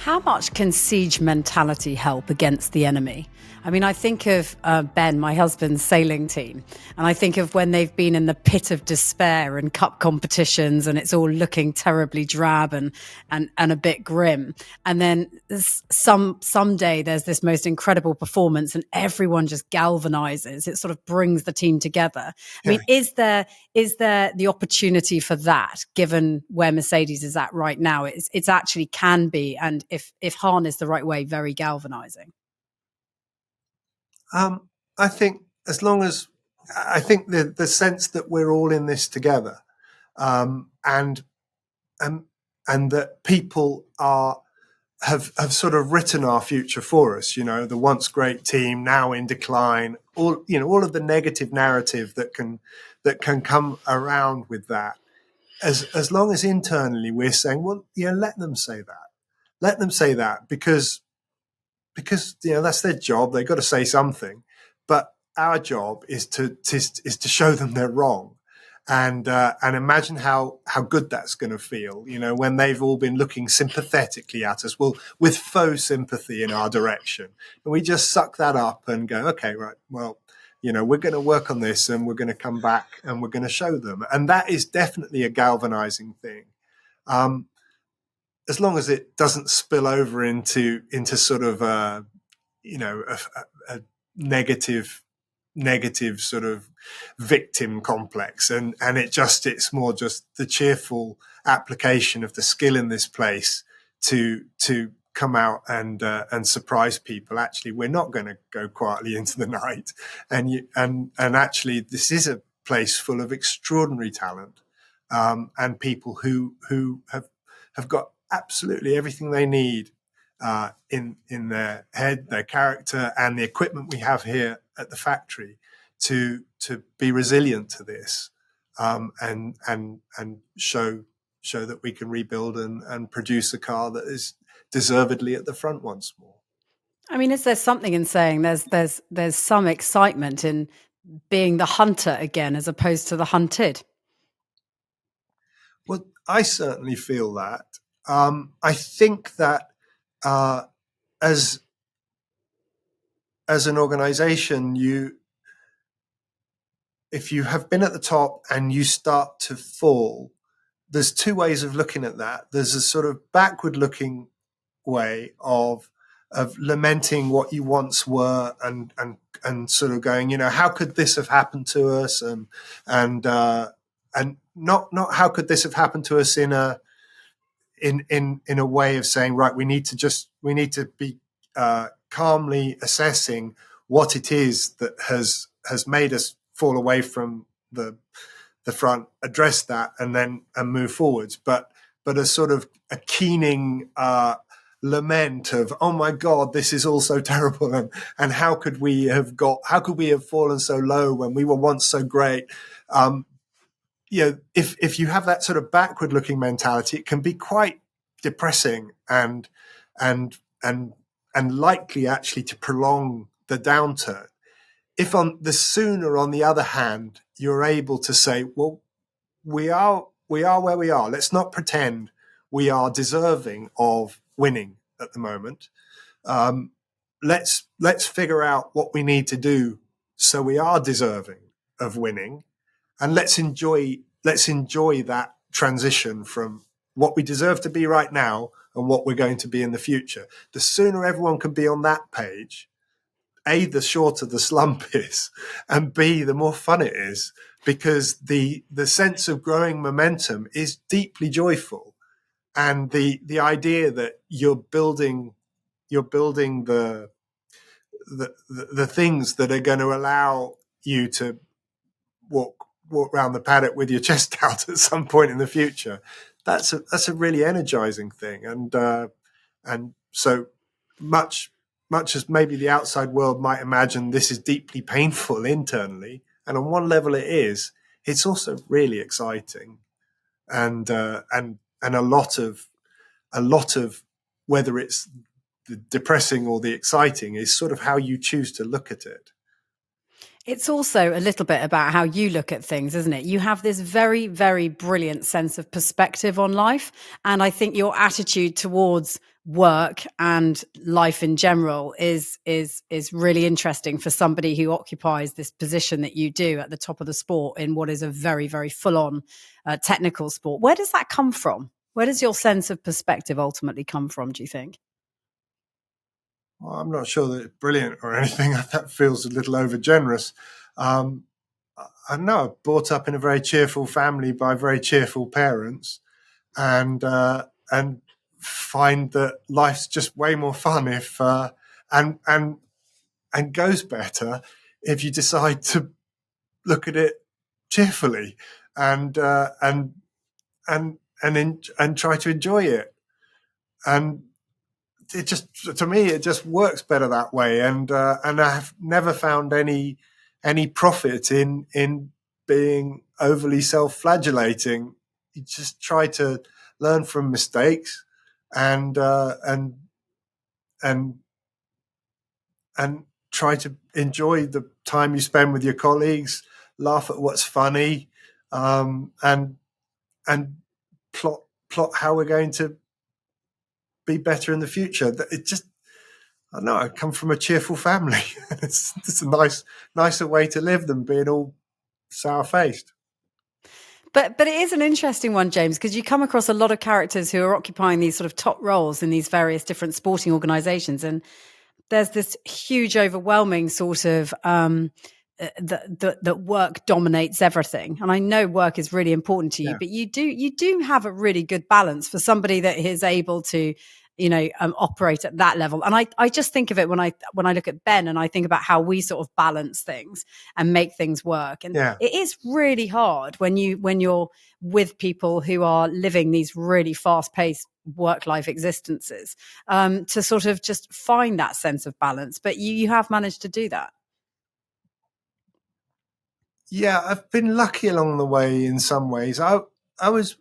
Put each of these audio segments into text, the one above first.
How much can siege mentality help against the enemy? I mean, I think of Ben, my husband's sailing team, and I think of when they've been in the pit of despair in cup competitions and it's all looking terribly drab and a bit grim. And then someday there's this most incredible performance and everyone just galvanizes. It sort of brings the team together. I mean, is there the opportunity for that, given where Mercedes is at right now? It's actually can be, and if harnessed the right way, very galvanizing. I think the sense that we're all in this together, and that people have sort of written our future for us. You know, the once great team now in decline. All of the negative narrative that can come around with that. As long as internally we're saying, well, let them say that, because that's their job. They've got to say something. But our job is to show them they're wrong, and imagine how good that's going to feel. When they've all been looking sympathetically at us, well, with faux sympathy in our direction, and we just suck that up and go, okay, right, well, we're going to work on this, and we're going to come back, and we're going to show them, and that is definitely a galvanizing thing. As long as it doesn't spill over into sort of a negative sort of victim complex, and it's more just the cheerful application of the skill in this place to come out and surprise people. Actually, we're not going to go quietly into the night, and actually this is a place full of extraordinary talent, and people who have got absolutely everything they need in their head, their character, and the equipment we have here at the factory to be resilient to this, and show that we can rebuild and produce a car that is deservedly at the front once more. I mean, is there something in saying there's some excitement in being the hunter again as opposed to the hunted? Well, I certainly feel that. I think that as an organization, if you have been at the top and you start to fall, there's two ways of looking at that. There's a sort of backward looking way of lamenting what you once were, and sort of going, how could this have happened to us, and not how could this have happened to us in a way of saying, right, we need to be calmly assessing what it is that has made us fall away from the front, address that, and move forwards. But a sort of a keening lament of, oh my God, this is all so terrible, and how could we have fallen so low when we were once so great? If you have that sort of backward looking mentality, it can be quite depressing and likely actually to prolong the downturn. If on the other hand, you're able to say, well, we are where we are. Let's not pretend we are deserving of winning at the moment. Let's figure out what we need to do so we are deserving of winning, and let's enjoy that transition from what we deserve to be right now and what we're going to be in the future. The sooner everyone can be on that page, A, the shorter the slump is, and B, the more fun it is, because the sense of growing momentum is deeply joyful. And the idea that you're building the things that are going to allow you to walk around the paddock with your chest out at some point in the future, that's a really energizing thing. And so much as maybe the outside world might imagine this is deeply painful internally, and on one level it is, it's also really exciting, and a lot of whether it's the depressing or the exciting is sort of how you choose to look at it. It's also a little bit about how you look at things, isn't it? You have this very, very brilliant sense of perspective on life. And I think your attitude towards work and life in general is really interesting for somebody who occupies this position that you do at the top of the sport in what is a very, very full-on technical sport. Where does that come from? Where does your sense of perspective ultimately come from, do you think? Well, I'm not sure that it's brilliant or anything. That feels a little overgenerous. Um, I know I was brought up in a very cheerful family by very cheerful parents, and find that life's just way more fun if and and and goes better if you decide to look at it cheerfully and and try to enjoy it. And it just, to me, it just works better that way. And I've never found any profit in being overly self-flagellating. You just try to learn from mistakes and and and try to enjoy the time you spend with your colleagues, laugh at what's funny, and plot how we're going to be better in the future. It just, I don't know, I come from a cheerful family. It's a nicer way to live than being all sour faced. But it is an interesting one, James, because you come across a lot of characters who are occupying these sort of top roles in these various different sporting organizations. And there's this huge, overwhelming sort of that work dominates everything. And I know work is really important to you, Yeah. but you do have a really good balance for somebody that is able to, operate at that level. And I just think of it when I look at Ben and I think about how we sort of balance things and make things work. And Yeah. it is really hard when you're with people who are living these really fast paced work life existences, to sort of just find that sense of balance. But you have managed to do that. Yeah, I've been lucky along the way in some ways. I was,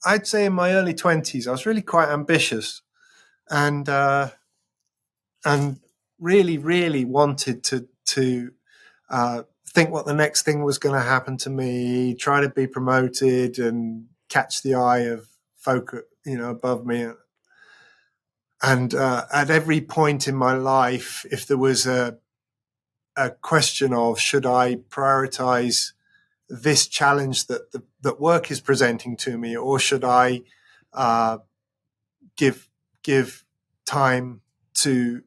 I'd say in my early 20s, I was really quite ambitious and and really, really wanted to think what the next thing was going to happen to me, try to be promoted and catch the eye of folk, above me. And at every point in my life, if there was a question of should I prioritize this challenge that work is presenting to me, or should I uh, give time to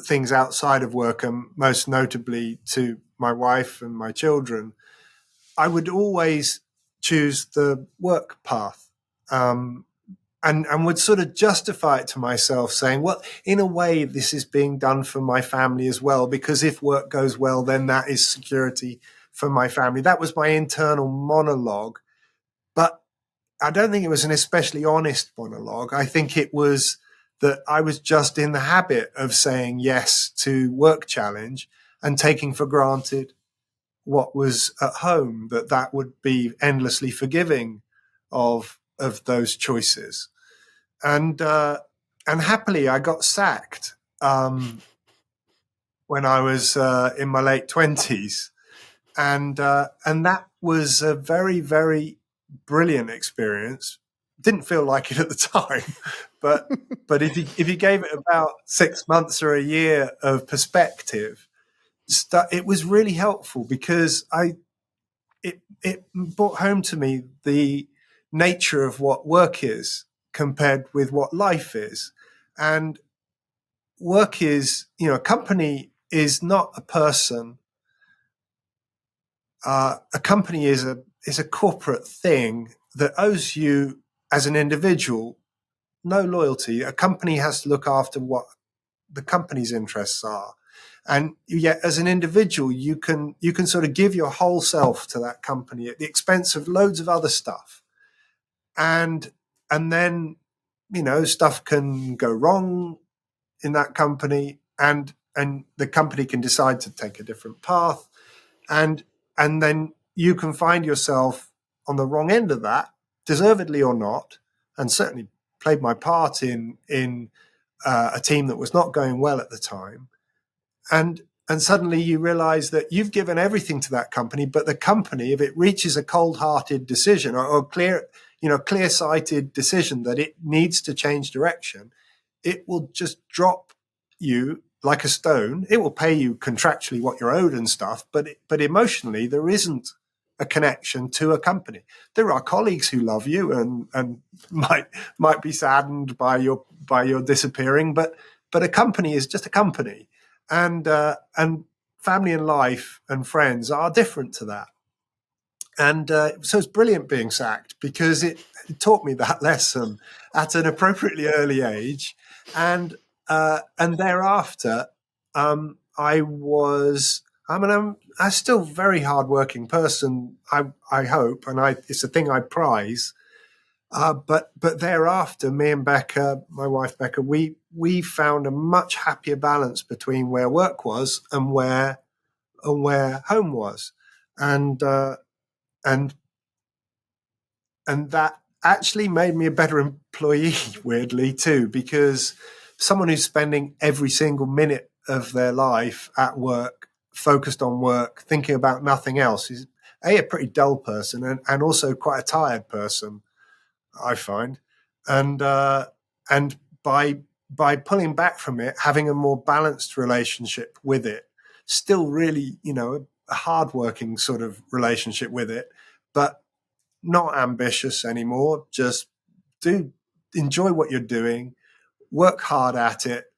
things outside of work, and most notably to my wife and my children, I would always choose the work path. And would sort of justify it to myself, saying, well, in a way, this is being done for my family as well, because if work goes well, then that is security for my family. That was my internal monologue. But I don't think it was an especially honest monologue. I think it was that I was just in the habit of saying yes to work challenge and taking for granted what was at home, that would be endlessly forgiving of those choices. And happily, I got sacked when I was in my late 20s, and that was a very, very brilliant experience. Didn't feel like it at the time, but if you gave it about 6 months or a year of perspective, it was really helpful, because it brought home to me the nature of what work is compared with what life is. And work is, a company is not a person. A company is a corporate thing that owes you as an individual no loyalty. A company has to look after what the company's interests are. And yet, as an individual, you can sort of give your whole self to that company at the expense of loads of other stuff. And then, stuff can go wrong in that company, and the company can decide to take a different path, and then you can find yourself on the wrong end of that, deservedly or not. And certainly played my part in a team that was not going well at the time. And and suddenly you realize that you've given everything to that company, but the company, if it reaches a cold-hearted decision or clear-sighted decision that it needs to change direction, it will just drop you like a stone. It will pay you contractually what you're owed and stuff, but emotionally there isn't a connection to a company. There are colleagues who love you and might be saddened by your disappearing, but a company is just a company, and family and life and friends are different to that. And so it's brilliant being sacked, because it taught me that lesson at an appropriately early age. And thereafter, I'm a still very hardworking person, I hope, and it's a thing I prize. But thereafter, me and Becca, my wife Becca, we found a much happier balance between where work was and where home was, and and that actually made me a better employee, weirdly too, because someone who's spending every single minute of their life at work, focused on work, thinking about nothing else, is a pretty dull person, and also quite a tired person, I find. And and by pulling back from it, having a more balanced relationship with it, still really, a hardworking sort of relationship with it, but not ambitious anymore. Just enjoy what you're doing, work hard at it,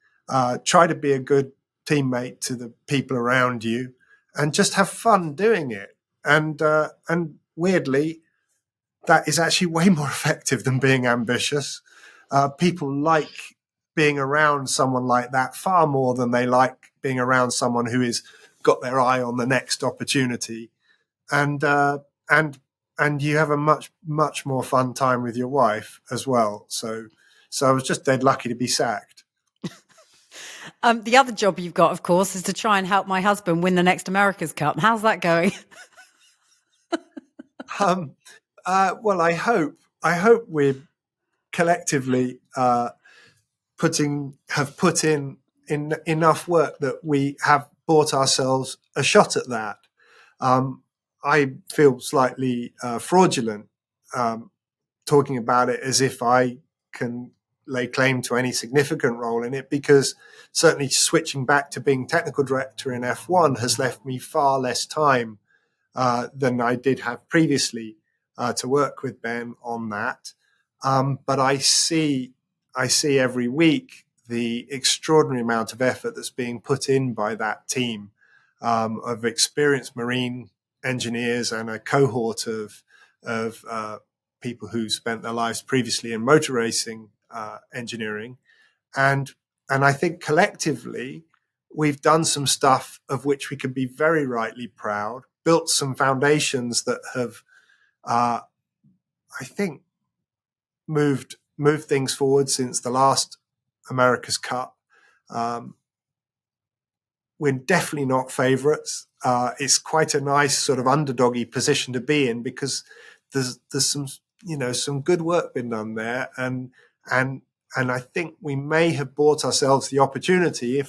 try to be a good teammate to the people around you, and just have fun doing it. And weirdly, that is actually way more effective than being ambitious. People like being around someone like that far more than they like being around someone who is got their eye on the next opportunity. And and you have a much more fun time with your wife as well. So I was just dead lucky to be sacked. The other job you've got, of course, is to try and help my husband win the next America's Cup. How's that going? Well, I hope we're collectively put in enough work that we have bought ourselves a shot at that. I feel slightly fraudulent talking about it as if I can lay claim to any significant role in it, because certainly switching back to being technical director in F1 has left me far less time than I did have previously to work with Ben on that. But I see every week the extraordinary amount of effort that's being put in by that team of experienced marine engineers and a cohort of people who spent their lives previously in motor racing engineering, and I think collectively we've done some stuff of which we can be very rightly proud. Built some foundations that have, I think, moved things forward since the last America's Cup. We're definitely not favourites. It's quite a nice sort of underdoggy position to be in, because there's some good work been done there, and I think we may have bought ourselves the opportunity,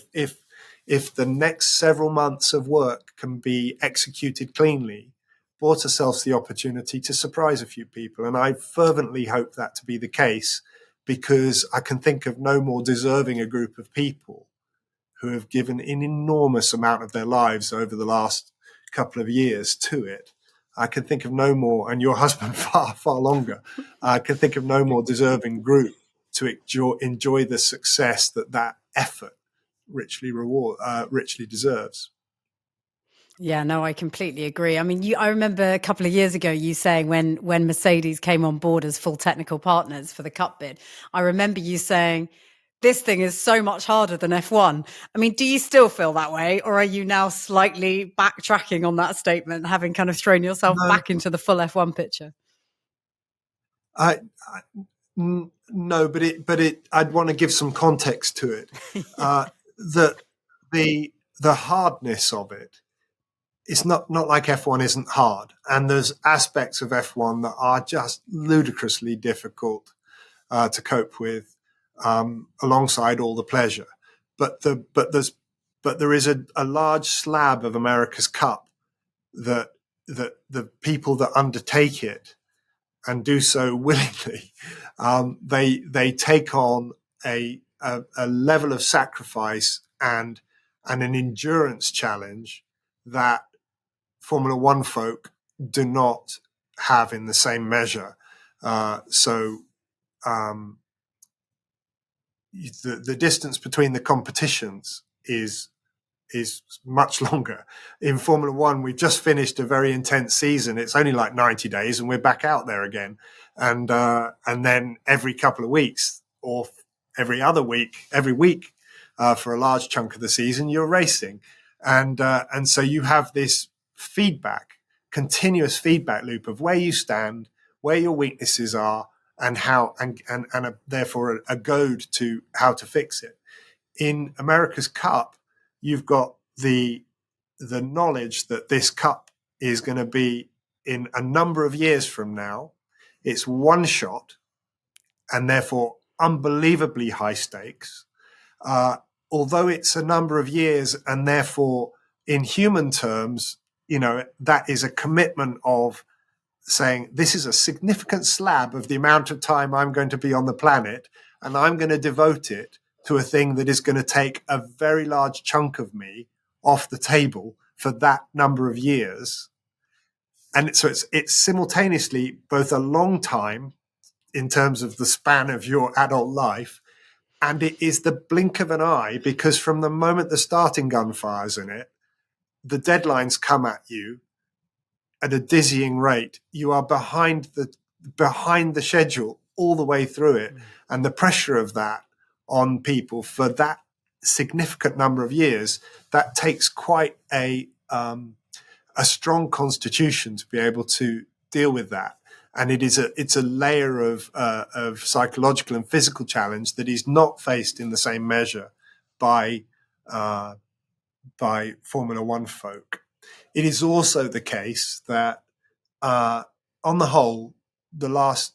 if the next several months of work can be executed cleanly, bought ourselves the opportunity to surprise a few people. And I fervently hope that to be the case, because I can think of no more deserving a group of people who have given an enormous amount of their lives over the last couple of years to it. I can think of no more, and your husband far longer. I can think of no more deserving group to enjoy the success that effort richly deserves. Yeah, no, I completely agree. I mean, I remember a couple of years ago you saying when Mercedes came on board as full technical partners for the Cup bid, I remember you saying, this thing is so much harder than F1. I mean, do you still feel that way, or are you now slightly backtracking on that statement, having kind of thrown yourself back into the full F1 picture? No, but I'd want to give some context to it. That the hardness of it, it's not like F1 isn't hard, and there's aspects of F1 that are just ludicrously difficult to cope with, alongside all the pleasure. But there's but there is a large slab of America's Cup that the people that undertake it and do so willingly, they take on a level of sacrifice and an endurance challenge that Formula One folk do not have in the same measure. So the distance between the competitions is much longer. In Formula One, we've just finished a very intense season. It's only like 90 days and we're back out there again. And then every couple of weeks or every week, for a large chunk of the season, you're racing. And so you have this continuous feedback loop of where you stand, where your weaknesses are, and how, and therefore a goad to how to fix it. In America's Cup, you've got the knowledge that this cup is going to be in a number of years from now. It's one shot and therefore unbelievably high stakes. Although it's a number of years and therefore in human terms, that is a commitment of saying this is a significant slab of the amount of time I'm going to be on the planet, and I'm going to devote it to a thing that is going to take a very large chunk of me off the table for that number of years. And so it's simultaneously both a long time in terms of the span of your adult life, and it is the blink of an eye, because from the moment the starting gun fires in it, the deadlines come at you at a dizzying rate. You are behind the schedule all the way through it. And the pressure of that on people for that significant number of years, that takes quite a strong constitution to be able to deal with that. And it's a layer of psychological and physical challenge that is not faced in the same measure by Formula One folk. It is also the case that, on the whole, the last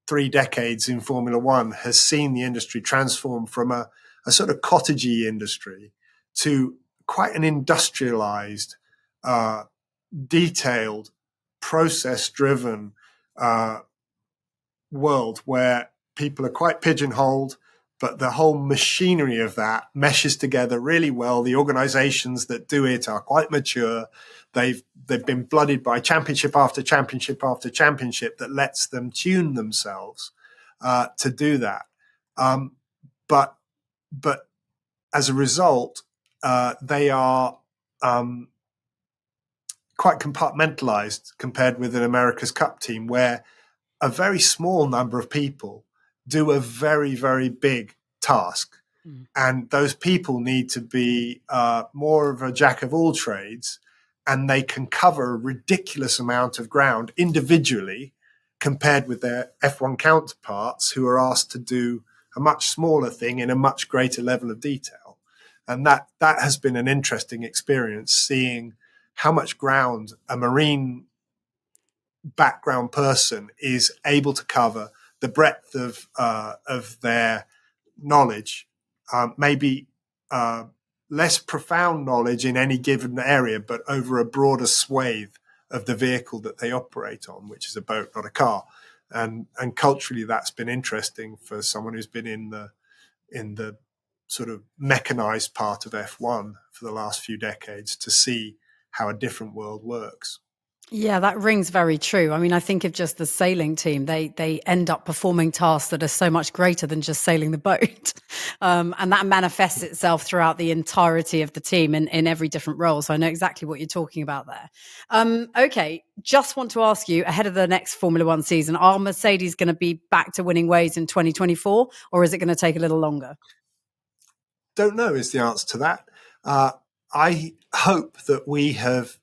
3 decades in Formula One has seen the industry transform from a sort of cottagey industry to quite an industrialized, detailed, process-driven world where people are quite pigeonholed, but the whole machinery of that meshes together really well. The organizations that do it are quite mature. They've been blooded by championship after championship after championship that lets them tune themselves to do that. But as a result, they are quite compartmentalized compared with an America's Cup team, where a very small number of people do a very, very big task. And those people need to be more of a jack of all trades, and they can cover a ridiculous amount of ground individually compared with their F1 counterparts who are asked to do a much smaller thing in a much greater level of detail. And that has been an interesting experience, seeing how much ground a marine background person is able to cover, the breadth of their knowledge, maybe less profound knowledge in any given area, but over a broader swathe of the vehicle that they operate on, which is a boat, not a car. And culturally, that's been interesting for someone who's been in the sort of mechanized part of F1 for the last few decades to see how a different world works. Yeah, that rings very true. I mean, I think of just the sailing team. They end up performing tasks that are so much greater than just sailing the boat. And that manifests itself throughout the entirety of the team in every different role. So I know exactly what you're talking about there. Okay, just want to ask you, ahead of the next Formula One season, are Mercedes going to be back to winning ways in 2024, or is it going to take a little longer? Don't know is the answer to that. I hope that we have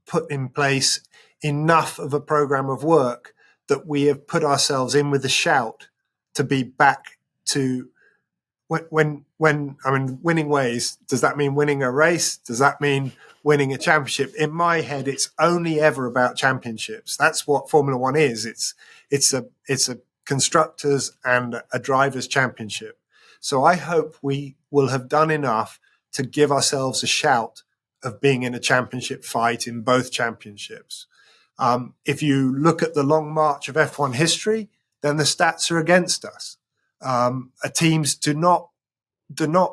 put in place enough of a program of work that we have put ourselves in with a shout to be back to when I mean winning ways. Does that mean winning a race? Does that mean winning a championship? In my head, it's only ever about championships. That's what Formula One is. It's a constructors and a drivers championship. So I hope we will have done enough to give ourselves a shout of being in a championship fight in both championships. If you look at the long march of F1 history, then the stats are against us. Teams do not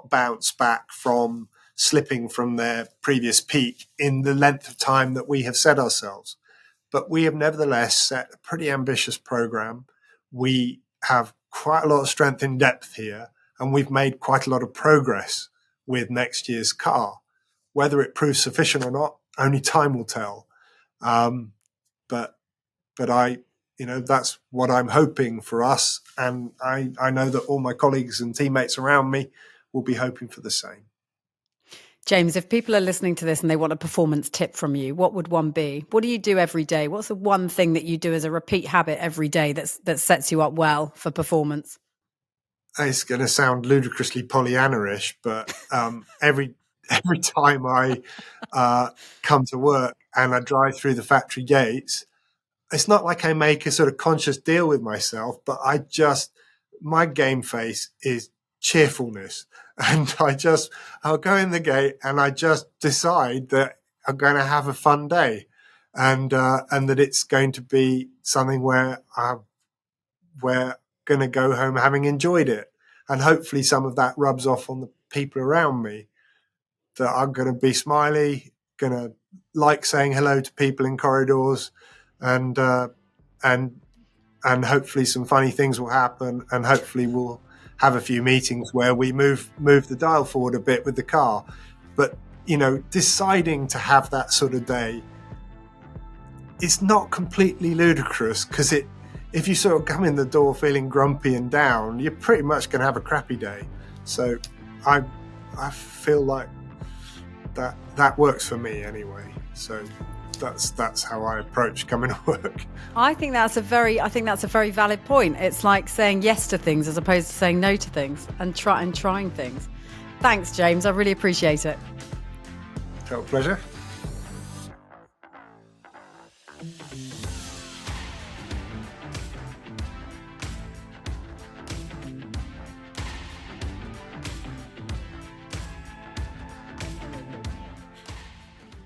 bounce back from slipping from their previous peak in the length of time that we have set ourselves. But we have nevertheless set a pretty ambitious program. We have quite a lot of strength in depth here, and we've made quite a lot of progress with next year's car. Whether it proves sufficient or not, only time will tell. But that's what I'm hoping for us. And I know that all my colleagues and teammates around me will be hoping for the same. James, if people are listening to this and they want a performance tip from you, what would one be? What do you do every day? What's the one thing that you do as a repeat habit every day that sets you up well for performance? It's going to sound ludicrously Pollyanna-ish, but every time I come to work and I drive through the factory gates, it's not like I make a sort of conscious deal with myself, but my game face is cheerfulness. And I'll go in the gate and I just decide that I'm going to have a fun day and that it's going to be something where we're going to go home having enjoyed it. And hopefully some of that rubs off on the people around me, that I'm going to be smiley, going to like saying hello to people in corridors, and hopefully some funny things will happen, and hopefully we'll have a few meetings where we move the dial forward a bit with the car. But, deciding to have that sort of day, it's not completely ludicrous, because if you sort of come in the door feeling grumpy and down, you're pretty much going to have a crappy day. So I feel like that works for me anyway. So that's how I approach coming to work. I think that's a very valid point. It's like saying yes to things as opposed to saying no to things, and trying things. Thanks, James. I really appreciate it. Felt a pleasure.